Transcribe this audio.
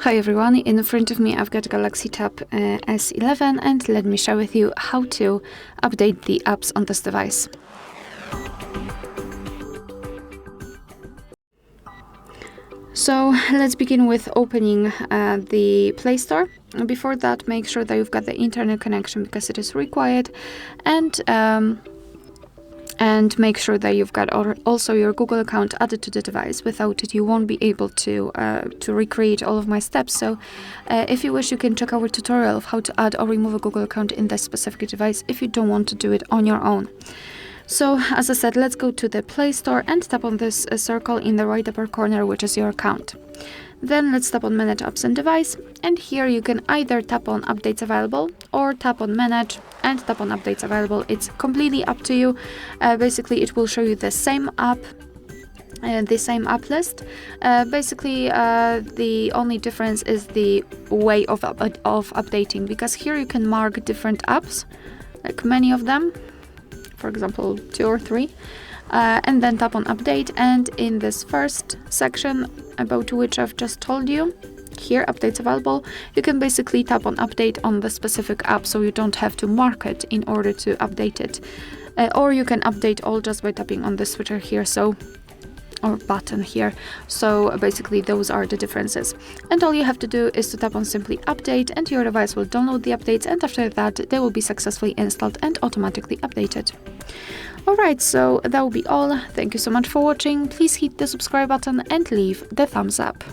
Hi everyone, in front of me I've got Galaxy Tab S11 and let me share with you how to update the apps on this device. So let's begin with opening the Play Store. Before that, make sure that you've got the internet connection because it is required, and make sure that you've got also your Google account added to the device. Without it, you won't be able to recreate all of my steps. So if you wish, you can check our tutorial of how to add or remove a Google account in this specific device if you don't want to do it on your own. So as I said, let's go to the Play Store and tap on this circle in the right upper corner, which is your account. Then let's tap on Manage Apps and Device, and here you can either tap on Updates Available or tap on Manage and tap on Updates Available. It's completely up to you. Basically, it will show you the same app list. The only difference is the way of updating, because here you can mark different apps, like many of them, for example 2 or 3, and then tap on Update, and in this first section about which I've just told you, here Updates Available, you can basically tap on Update on the specific app, so you don't have to mark it in order to update it, or you can update all just by tapping on the switcher here, or button here. So basically those are the differences, and all you have to do is to tap on Simply Update, and your device will download the updates, and after that they will be successfully installed and automatically updated. Alright, so that will be all. Thank you so much for watching. Please hit the subscribe button and leave the thumbs up.